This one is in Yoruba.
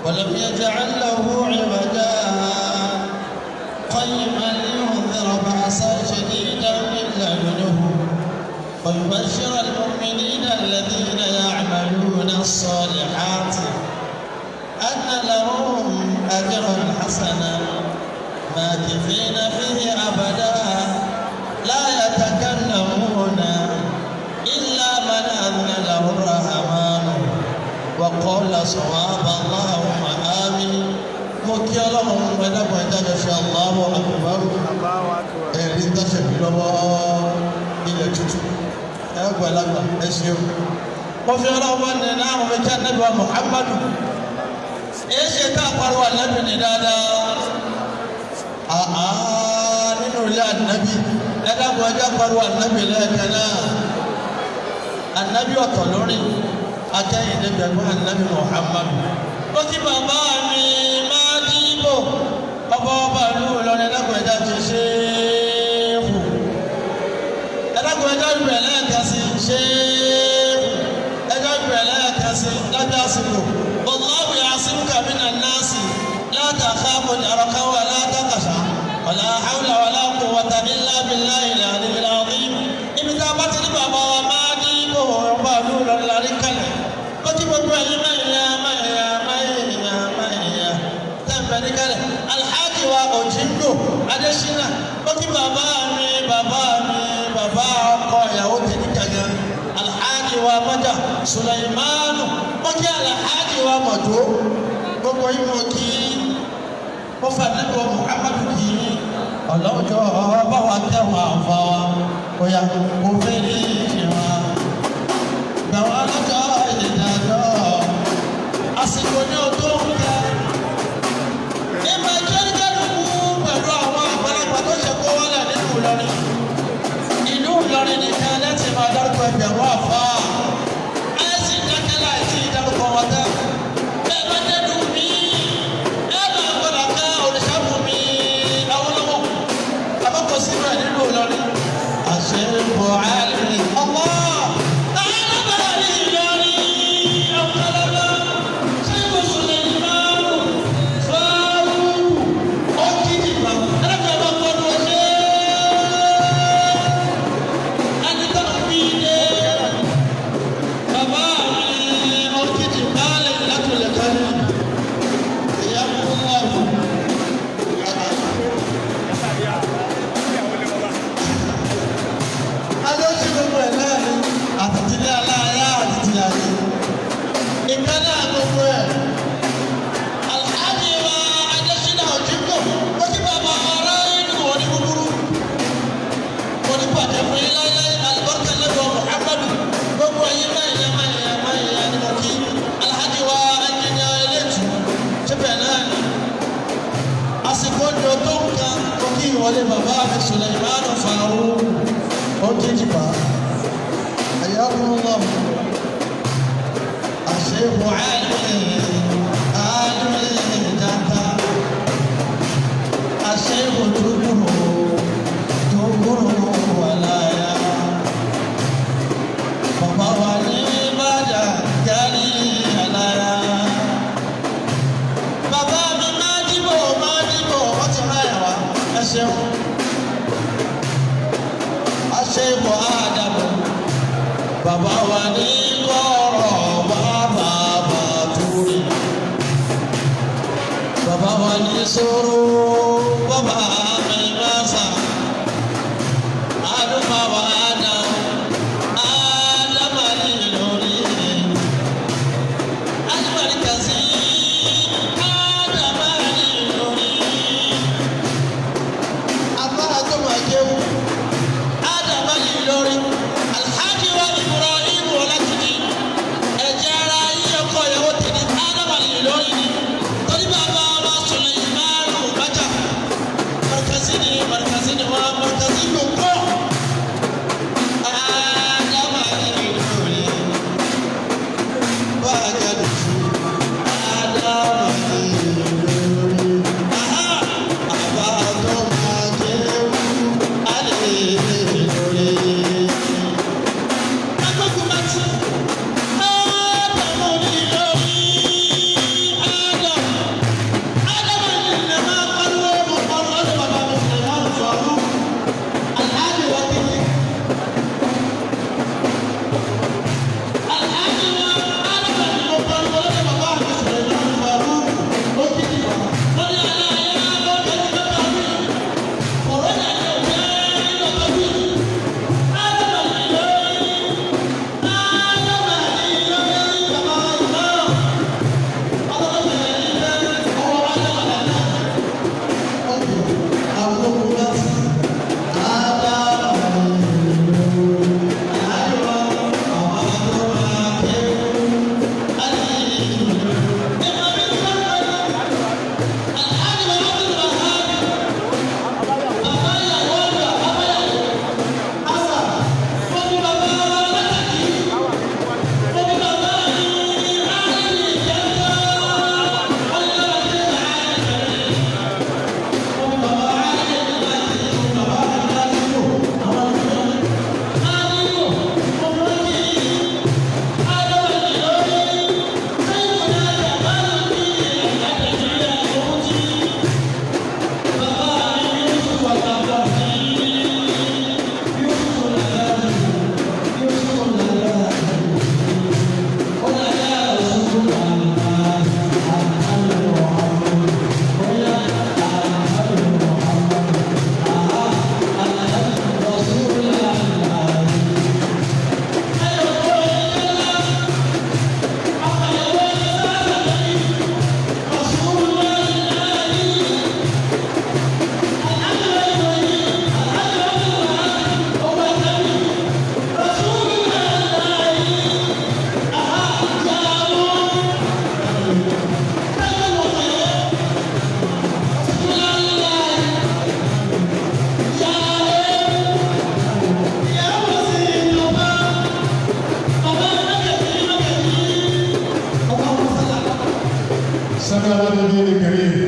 ولم يجعل له عوجا قيما لينذر بأسا شديدا من لدنه ويبشر المؤمنين الذين يعملون الصالحات أن لهم أجرا حسنا ماكثين فيه أبدا لا يتكلمون إلا من أذن له الرحمن وقال صواب اللهم آمين مكي لهم ولكم تجشى الله أكبر ẹ̀rí tọ́ṣẹ̀ mi lọ́wọ́ ilẹ̀ tútù ẹgbẹ̀ lágbà ẹṣẹ́ o wọ́n fi ọlọ́wọ́ ní náà wọ́n jẹ́ nẹ́bà Muhammadu èyí ṣe ká pariwo ànábì ní dáadáa nínú ilé ànábì ẹ̀dàgbọ́ ẹjọ́ pariwo ànábì lẹ́ẹ̀kan náà ànábì ọ̀tọ̀ lórí akẹ́yìn lẹ́gbẹ̀ẹ́ ànábì Muhammadu ó ti bàbá mi máa dìbò ọba ìlú Ìlọrin ẹ̀dàgbọ́ ẹjọ́ ti ṣe é fò ẹ̀dàgbọ́ ẹjọ́ ìbẹ̀rẹ̀ lẹ́ẹ̀kan sí ṣe é ẹjọ́ ìbẹ̀rẹ̀ lẹ́ẹ̀kan sí lábẹ́ àsìkò wallahu ya'simuka minan nasi la takhafu daraka wa la takhsha wa la hawla wa la quwwata illa billahi al-aliyyil azim ibi tá a bá ti ní bàbá wa máa ní ìbò ọba ìlú Ìlọrin lárí kalẹ̀ ó ti gbogbo ẹ̀yìn máyìíyá tẹ̀m̀pẹ̀ ní kalẹ̀ alhaji wa Òjìńdò Adésínà ó ti bàbá ọkọ ìyàwó tẹ̀lé kàgán alhaji wa Mọ́jà Sulaimanu ó kí alhaji wa Mọ̀jó gbogbo yìí mọ̀ kí ó fà nípa Muhammadu kì í ọlọ́jọ́ bá wa kẹwàá àfa wa bóyá kò fẹ́ ní ìwà gbàwá lọ́jọ́ ìdájọ́ àsìkò ní ọdún kẹ ìmọ̀ ìjẹ́rìjẹ́rìkú pẹ̀lú àwọn àgbàlagbà tó ṣe kó wọlé nínú Ìlọrin ìlú Ìlọrin nìkan láti máa dárúkọ ẹgbẹ̀rún àfa ẹ̀sìn dákẹ́lá ìtì ìdárúkọ wọn tẹ́ bẹ́ẹ̀ bá dẹ́nu mí ẹ̀ máa gbọ́dọ̀ ká Òrìṣàbùnmi Awólọ́wọ̀ àbọ̀kọ̀ sínú ẹ̀ nínú Ìlọrin àṣẹ ìbò àlè ọmọ. Wọlé bàbá mi Sulaimanu Faru ó kéjì bá ayáwó àṣehù àlùmí dáta àṣehù dúkúrú wàláyà bàbá wa ní bàjá járí àláyà bàbá mi máa dìbò ó ti ráyà wá. Aṣẹ́bọ̀ Ádámù bàbá wa ní kọ̀rọ̀ bàbá Bàtúrì bàbá wa ní sọ̀rọ̀ bàbá Mẹ́másà àdúgbò wa Ádámù ní Ìlọrin Ádámù kàzí Ádámù ní Ìlọrin. Adam Ìlọrin Alhaji wa Ibrahim Ọlátúnjí ẹ̀jẹ̀ ara yíyọ kọ́ ìyàwó tẹ̀lé Adam Ìlọrin ni torí bàbá wa Sulaimanu على هذا الدين الكريم.